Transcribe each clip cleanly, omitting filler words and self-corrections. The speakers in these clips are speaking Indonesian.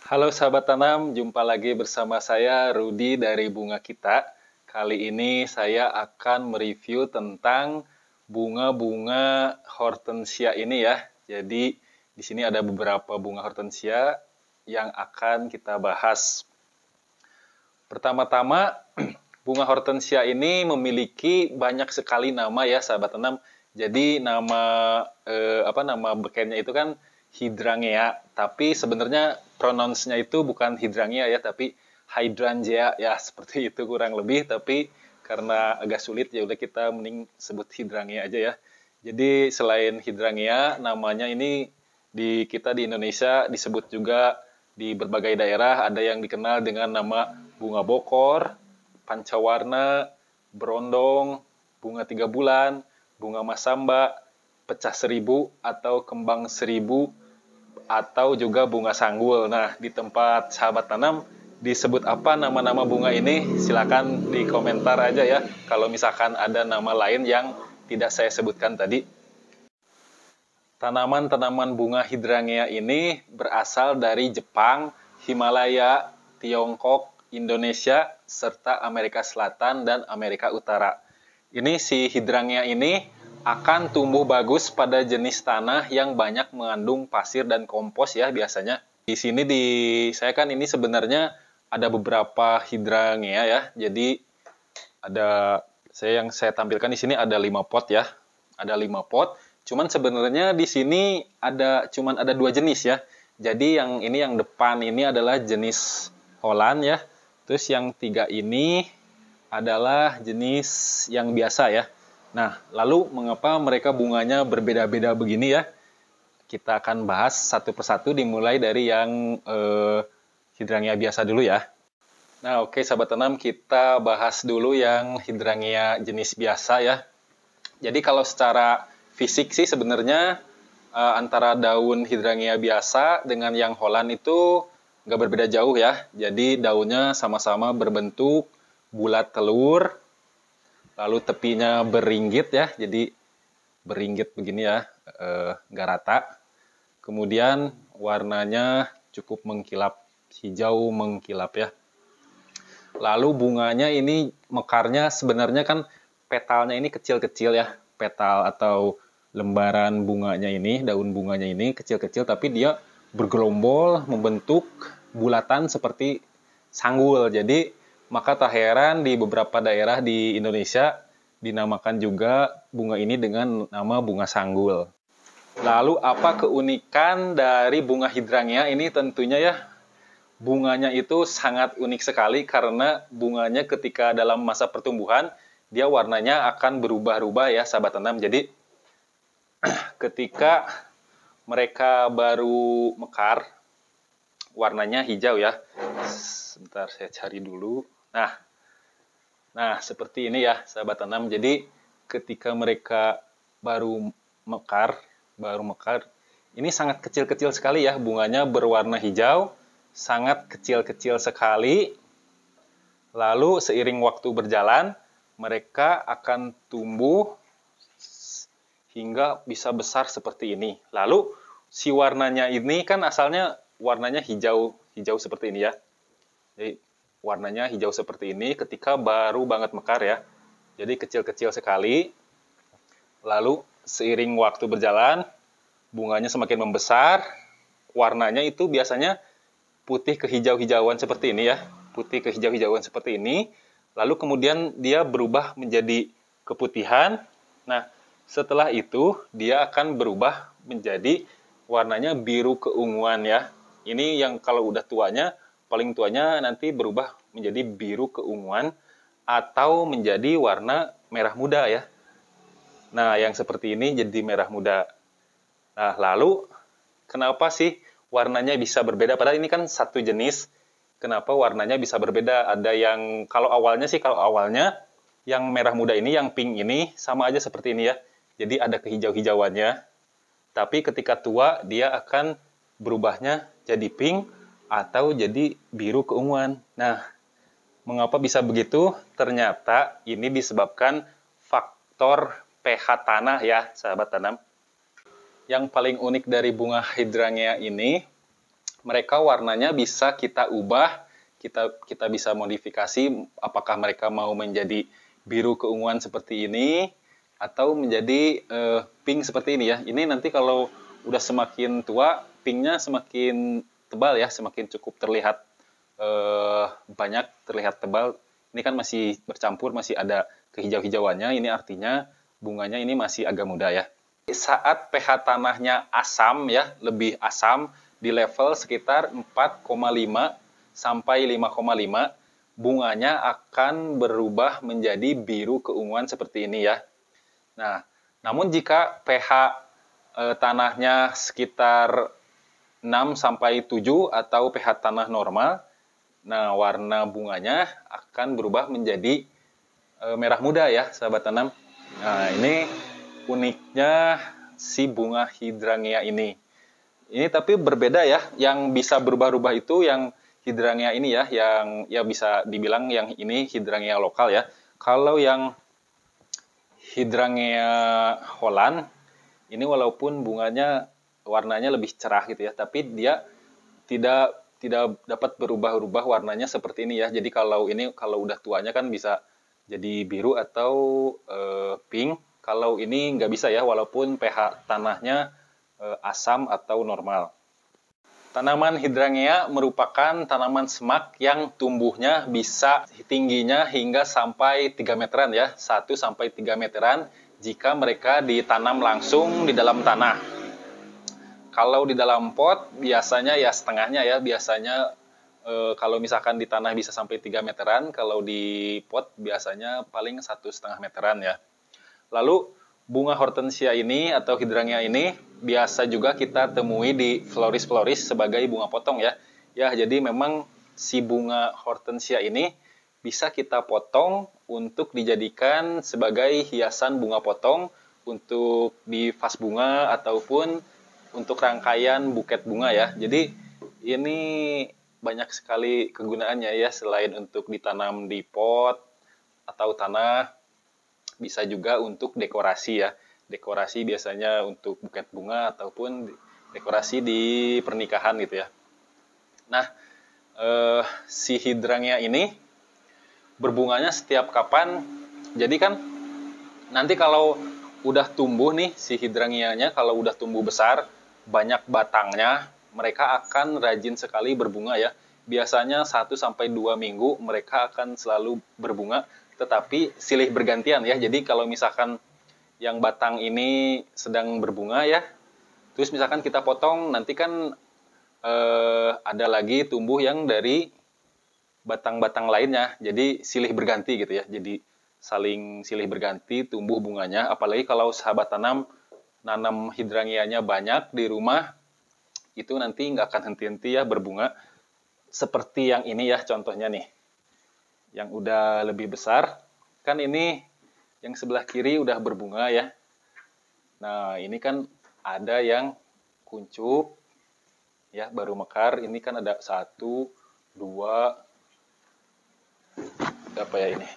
Halo sahabat tanam, jumpa lagi bersama saya Rudi dari Bunga Kita. Kali ini saya akan mereview tentang bunga-bunga hortensia ini ya. Jadi di sini ada beberapa bunga hortensia yang akan kita bahas. Pertama-tama, bunga hortensia ini memiliki banyak sekali nama ya sahabat tanam. Jadi nama bekennya itu kan Hydrangea, tapi sebenarnya pronounce-nya itu bukan Hydrangea ya, tapi Hydrangea ya, seperti itu kurang lebih. Tapi karena agak sulit ya udah kita mending sebut Hydrangea aja ya. Jadi selain Hydrangea, namanya ini kita di Indonesia disebut juga di berbagai daerah, ada yang dikenal dengan nama bunga bokor, pancawarna, berondong, bunga 3 bulan, bunga masamba, pecah seribu atau kembang seribu, atau juga bunga sanggul. Nah, di tempat sahabat tanam disebut apa nama-nama bunga ini? Silakan di komentar aja ya, kalau misalkan ada nama lain yang tidak saya sebutkan tadi. Tanaman-tanaman bunga Hydrangea ini berasal dari Jepang, Himalaya, Tiongkok, Indonesia, serta Amerika Selatan dan Amerika Utara. Ini si Hydrangea ini akan tumbuh bagus pada jenis tanah yang banyak mengandung pasir dan kompos ya biasanya. Di sini saya kan ini sebenarnya ada beberapa Hydrangea ya. Jadi yang saya tampilkan di sini ada 5 pot ya. Ada 5 pot. Cuman sebenarnya di sini cuman ada 2 jenis ya. Jadi yang depan ini adalah jenis Holland ya. Terus yang 3 ini adalah jenis yang biasa ya. Nah, lalu mengapa mereka bunganya berbeda-beda begini ya? Kita akan bahas satu persatu dimulai dari yang Hydrangea biasa dulu ya. Nah, oke sahabat tanam, kita bahas dulu yang Hydrangea jenis biasa ya. Jadi kalau secara fisik sih sebenarnya antara daun Hydrangea biasa dengan yang Holland itu nggak berbeda jauh ya. Jadi daunnya sama-sama berbentuk bulat telur, lalu tepinya beringgit ya, jadi beringgit begini ya, nggak rata. Kemudian warnanya cukup mengkilap, hijau mengkilap ya. Lalu bunganya ini mekarnya sebenarnya kan petalnya ini kecil-kecil ya, petal atau lembaran bunganya ini, daun bunganya ini kecil-kecil, tapi dia bergerombol membentuk bulatan seperti sanggul. Jadi maka tak heran di beberapa daerah di Indonesia dinamakan juga bunga ini dengan nama bunga sanggul. Lalu apa keunikan dari bunga Hydrangea ini? Tentunya ya bunganya itu sangat unik sekali karena bunganya ketika dalam masa pertumbuhan dia warnanya akan berubah-ubah ya sahabat tanam. Jadi ketika mereka baru mekar warnanya hijau ya. Sebentar saya cari dulu. Nah, seperti ini ya sahabat tanam. Jadi ketika mereka baru mekar, ini sangat kecil-kecil sekali ya, bunganya berwarna hijau, sangat kecil-kecil sekali. Lalu seiring waktu berjalan, mereka akan tumbuh hingga bisa besar seperti ini. Lalu si warnanya ini kan asalnya warnanya hijau seperti ini ya. Jadi warnanya hijau seperti ini ketika baru banget mekar ya. Jadi kecil-kecil sekali. Lalu seiring waktu berjalan, bunganya semakin membesar. Warnanya itu biasanya putih kehijau-hijauan seperti ini ya. Putih kehijau-hijauan seperti ini. Lalu kemudian dia berubah menjadi keputihan. Nah, setelah itu dia akan berubah menjadi warnanya biru keunguan ya. Ini yang kalau udah tuanya, paling tuanya nanti berubah menjadi biru keunguan atau menjadi warna merah muda ya. Nah, yang seperti ini jadi merah muda. Nah, lalu kenapa sih warnanya bisa berbeda? Padahal ini kan satu jenis. Kenapa warnanya bisa berbeda? Ada yang kalau awalnya yang merah muda ini, yang pink ini sama aja seperti ini ya. Jadi ada kehijau-hijauannya. Tapi ketika tua dia akan berubahnya jadi pink atau jadi biru keunguan. Nah, mengapa bisa begitu? Ternyata ini disebabkan faktor pH tanah ya, sahabat tanam. Yang paling unik dari bunga Hydrangea ini, mereka warnanya bisa kita ubah, kita bisa modifikasi apakah mereka mau menjadi biru keunguan seperti ini atau menjadi pink seperti ini ya. Ini nanti kalau udah semakin tua, pinknya semakin tebal ya, semakin cukup terlihat banyak, terlihat tebal. Ini kan masih bercampur, masih ada kehijau-hijauannya. Ini artinya bunganya ini masih agak muda ya. Saat pH tanahnya asam ya, lebih asam di level sekitar 4,5 sampai 5,5, bunganya akan berubah menjadi biru keunguan seperti ini ya. Nah, namun jika pH tanahnya sekitar 6 sampai 7 atau pH tanah normal, nah warna bunganya akan berubah menjadi merah muda ya, sahabat tanam. Nah, ini uniknya si bunga hydrangea ini. Ini tapi berbeda ya, yang bisa berubah-ubah itu yang hydrangea ini ya, yang ya bisa dibilang yang ini hydrangea lokal ya. Kalau yang hydrangea Holland, ini walaupun bunganya warnanya lebih cerah gitu ya, tapi dia tidak dapat berubah-ubah warnanya seperti ini ya. Jadi kalau ini kalau udah tuanya kan bisa jadi biru atau pink. Kalau ini nggak bisa ya, walaupun pH tanahnya asam atau normal. Tanaman hydrangea merupakan tanaman semak yang tumbuhnya bisa tingginya hingga sampai 3 meteran ya, 1 sampai 3 meteran jika mereka ditanam langsung di dalam tanah. Kalau di dalam pot biasanya ya setengahnya ya, biasanya kalau misalkan di tanah bisa sampai 3 meteran, kalau di pot biasanya paling 1,5 meteran ya. Lalu bunga hortensia ini atau hydrangea ini biasa juga kita temui di floris-floris sebagai bunga potong ya. Ya, jadi memang si bunga hortensia ini bisa kita potong untuk dijadikan sebagai hiasan bunga potong untuk di vas bunga ataupun untuk rangkaian buket bunga ya. Jadi ini banyak sekali kegunaannya ya, selain untuk ditanam di pot atau tanah, bisa juga untuk dekorasi ya. Dekorasi biasanya untuk buket bunga ataupun dekorasi di pernikahan gitu ya. Nah, si hydrangea ini berbunganya setiap kapan. Jadi kan nanti kalau udah tumbuh nih si hydrangeanya, kalau udah tumbuh besar, banyak batangnya, mereka akan rajin sekali berbunga ya. Biasanya 1 sampai 2 minggu mereka akan selalu berbunga, tetapi silih bergantian ya. Jadi kalau misalkan yang batang ini sedang berbunga ya, terus misalkan kita potong, nanti kan ada lagi tumbuh yang dari batang-batang lainnya. Jadi silih berganti gitu ya. Jadi saling silih berganti tumbuh bunganya. Apalagi kalau sahabat tanam nanam hydrangeanya banyak di rumah, itu nanti nggak akan henti-henti ya berbunga. Seperti yang ini ya contohnya nih, yang udah lebih besar. Kan ini yang sebelah kiri udah berbunga ya. Nah ini kan ada yang kuncup ya, baru mekar. Ini kan ada 1, 2, apa ya ini?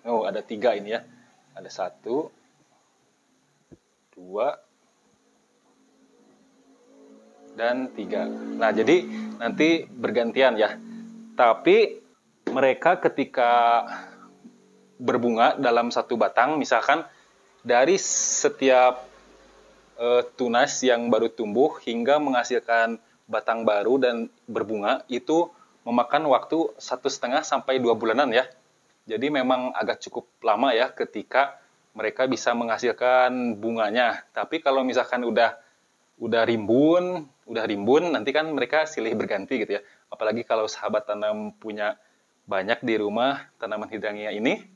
Oh ada 3 ini ya. Ada 1, 2, dan 3. Nah jadi nanti bergantian ya. Tapi mereka ketika berbunga dalam satu batang, misalkan dari setiap tunas yang baru tumbuh hingga menghasilkan batang baru dan berbunga, itu memakan waktu 1,5 sampai 2 bulanan ya. Jadi memang agak cukup lama ya ketika mereka bisa menghasilkan bunganya. Tapi kalau misalkan udah rimbun, nanti kan mereka silih berganti gitu ya. Apalagi kalau sahabat tanam punya banyak di rumah tanaman hydrangea ini,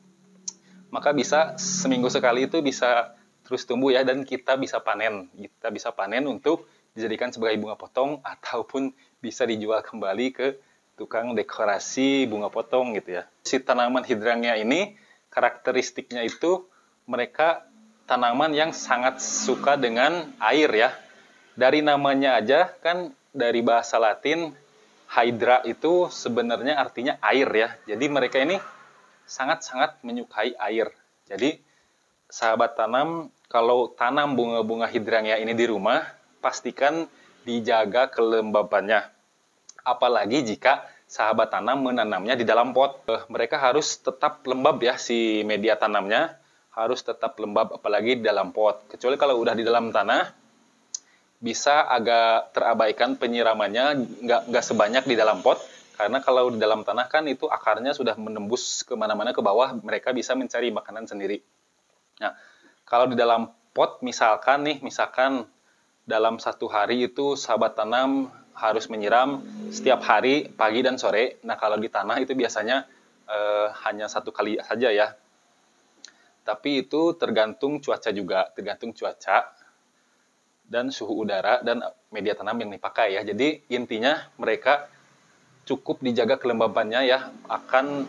maka bisa seminggu sekali itu bisa terus tumbuh ya, dan kita bisa panen. Kita bisa panen untuk dijadikan sebagai bunga potong ataupun bisa dijual kembali ke tukang dekorasi bunga potong gitu ya. Si tanaman hydrangea ini karakteristiknya itu mereka tanaman yang sangat suka dengan air ya. Dari namanya aja kan, dari bahasa Latin hydra itu sebenarnya artinya air ya. Jadi mereka ini sangat-sangat menyukai air. Jadi sahabat tanam, kalau tanam bunga-bunga hydrangea ini di rumah, pastikan dijaga kelembabannya. apalagi jika sahabat tanam menanamnya di dalam pot. Mereka harus tetap lembab ya, si media tanamnya harus tetap lembab apalagi di dalam pot. Kecuali kalau udah di dalam tanah, bisa agak terabaikan penyiramannya, nggak sebanyak di dalam pot. Karena kalau di dalam tanah kan itu akarnya sudah menembus kemana-mana ke bawah, mereka bisa mencari makanan sendiri. Nah, kalau di dalam pot misalkan dalam 1 hari itu sahabat tanam harus menyiram setiap hari pagi dan sore. Nah, kalau di tanah itu biasanya hanya 1 kali saja ya. Tapi itu tergantung cuaca juga, tergantung cuaca dan suhu udara dan media tanam yang dipakai ya. Jadi intinya mereka cukup dijaga kelembabannya ya, akan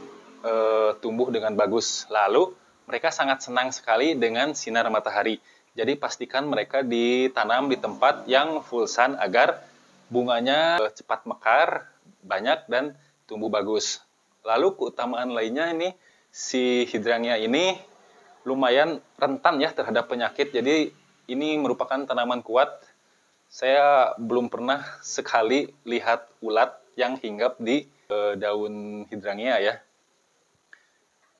tumbuh dengan bagus. Lalu mereka sangat senang sekali dengan sinar matahari. Jadi pastikan mereka ditanam di tempat yang full sun agar bunganya cepat mekar, banyak dan tumbuh bagus. Lalu keutamaan lainnya ini, si hydrangea ini lumayan rentan ya terhadap penyakit. Jadi ini merupakan tanaman kuat. Saya belum pernah sekali lihat ulat yang hinggap di daun hydrangea ya.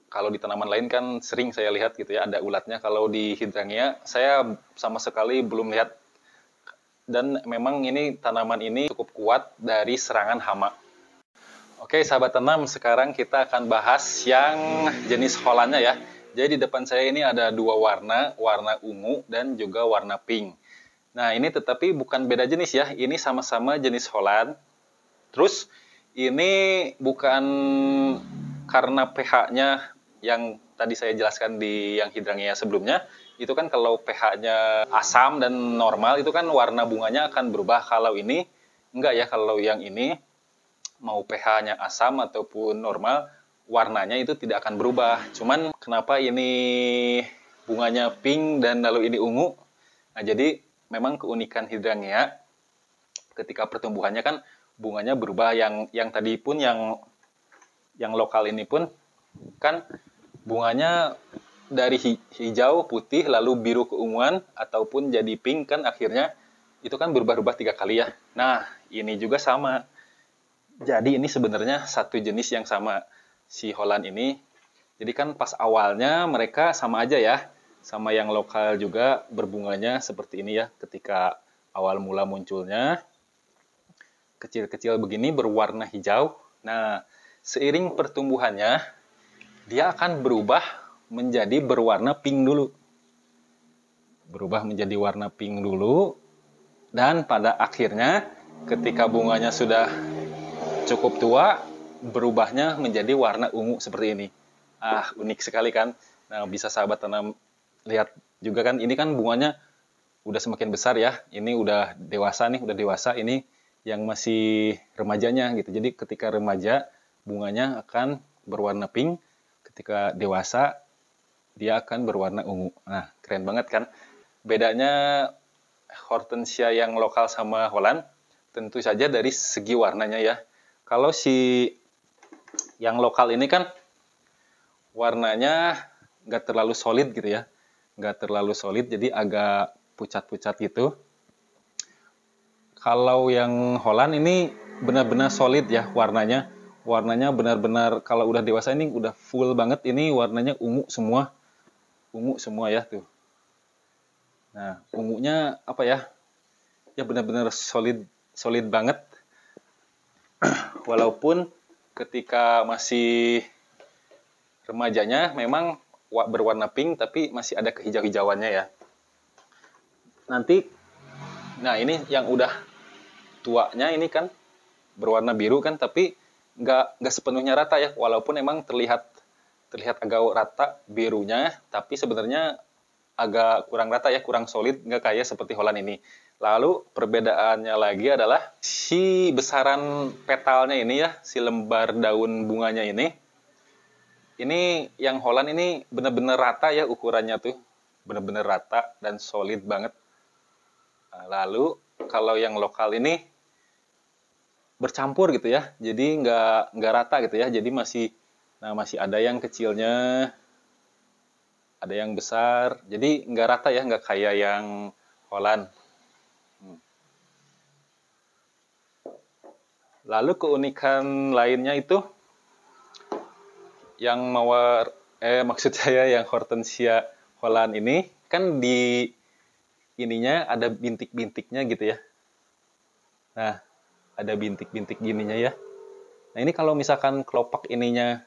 Kalau di tanaman lain kan sering saya lihat gitu ya, ada ulatnya. Kalau di hydrangea saya sama sekali belum lihat. Dan memang ini tanaman ini cukup kuat dari serangan hama. Oke sahabat tanam, sekarang kita akan bahas yang jenis Hollandnya ya. Jadi di depan saya ini ada 2 warna, warna ungu dan juga warna pink. Nah ini tetapi bukan beda jenis ya, ini sama-sama jenis Holland. Terus ini bukan karena pH-nya yang tadi saya jelaskan di yang hydrangea sebelumnya. Itu kan kalau pH-nya asam dan normal itu kan warna bunganya akan berubah. Kalau ini enggak ya, kalau yang ini mau pH-nya asam ataupun normal, warnanya itu tidak akan berubah. Cuman kenapa ini bunganya pink dan lalu ini ungu? Nah, jadi memang keunikan hydrangea ketika pertumbuhannya kan bunganya berubah. Yang tadi pun yang lokal ini pun kan bunganya dari hijau, putih, lalu biru keunguan ataupun jadi pink kan akhirnya itu kan berubah-ubah 3 kali ya. Nah, ini juga sama. Jadi ini sebenarnya satu jenis yang sama si Holland ini. Jadi kan pas awalnya mereka sama aja ya. Sama yang lokal juga berbunganya seperti ini ya. Ketika awal mula munculnya kecil-kecil begini berwarna hijau. Nah, seiring pertumbuhannya dia akan berubah menjadi berwarna pink dulu. Berubah menjadi warna pink dulu. Dan pada akhirnya ketika bunganya sudah cukup tua, berubahnya menjadi warna ungu seperti ini. Ah, unik sekali kan? Nah, bisa sahabat tanam lihat juga kan, ini kan bunganya udah semakin besar ya. Ini udah dewasa nih, udah dewasa. Ini yang masih remajanya gitu. Jadi ketika remaja, bunganya akan berwarna pink. Ketika dewasa, dia akan berwarna ungu. Nah, keren banget kan? Bedanya hortensia yang lokal sama Holland, tentu saja dari segi warnanya ya. Kalau si yang lokal ini kan warnanya nggak terlalu solid gitu ya. Nggak terlalu solid, jadi agak pucat-pucat gitu. Kalau yang Holland ini benar-benar solid ya warnanya. Warnanya benar-benar kalau udah dewasa ini udah full banget. Ini warnanya ungu semua. Ungu semua ya tuh. Nah, ungunya apa ya? Ya benar-benar solid banget. Walaupun ketika masih remajanya memang berwarna pink tapi masih ada kehijau-hijauannya ya. Nanti nah ini yang udah tuanya ini kan berwarna biru kan, tapi nggak sepenuhnya rata ya, walaupun emang terlihat agak rata birunya, tapi sebenarnya agak kurang rata ya, kurang solid, nggak kayak seperti Holland ini. Lalu perbedaannya lagi adalah si besaran petalnya ini ya, si lembar daun bunganya ini yang Holland ini benar-benar rata ya ukurannya tuh, benar-benar rata dan solid banget. Nah, lalu kalau yang lokal ini bercampur gitu ya, jadi nggak rata gitu ya, jadi masih ada yang kecilnya, ada yang besar, jadi nggak rata ya, nggak kayak yang Holland. Lalu keunikan lainnya itu yang mawar, maksud saya yang Hortensia Holland ini kan di ininya ada bintik-bintiknya gitu ya. Nah, ada bintik-bintik gininya ya. Nah, ini kalau misalkan kelopak ininya,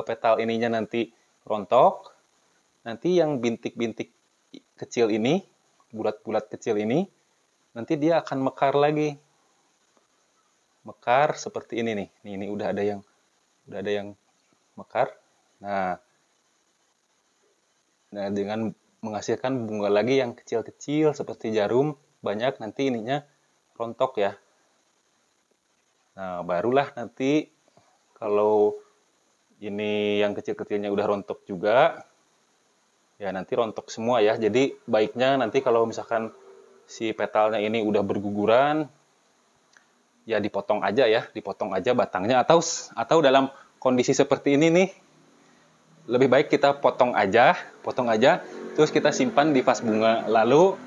petal ininya nanti rontok, nanti yang bintik-bintik kecil ini, bulat-bulat kecil ini, nanti dia akan mekar lagi. Mekar seperti ini nih. Nih, ini udah ada yang mekar. Nah, dengan menghasilkan bunga lagi yang kecil-kecil seperti jarum, banyak nanti ininya rontok ya. Nah, barulah nanti kalau ini yang kecil-kecilnya udah rontok juga, ya nanti rontok semua ya. Jadi baiknya nanti kalau misalkan si petalnya ini udah berguguran, ya dipotong aja ya, dipotong aja batangnya, atau dalam kondisi seperti ini nih, lebih baik kita potong aja, terus kita simpan di vas bunga. Lalu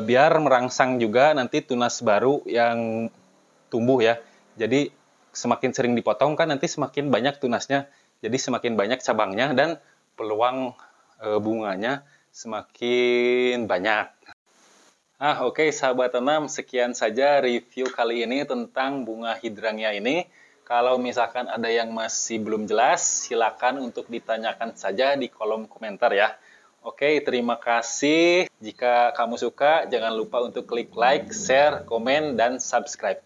biar merangsang juga nanti tunas baru yang tumbuh ya. Jadi semakin sering dipotong kan nanti semakin banyak tunasnya. Jadi semakin banyak cabangnya dan peluang bunganya semakin banyak. Oke, sahabat tanam, sekian saja review kali ini tentang bunga hidrangnya ini. Kalau misalkan ada yang masih belum jelas, silakan untuk ditanyakan saja di kolom komentar ya. Oke, terima kasih. Jika kamu suka, jangan lupa untuk klik like, share, komen, dan subscribe.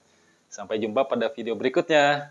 Sampai jumpa pada video berikutnya.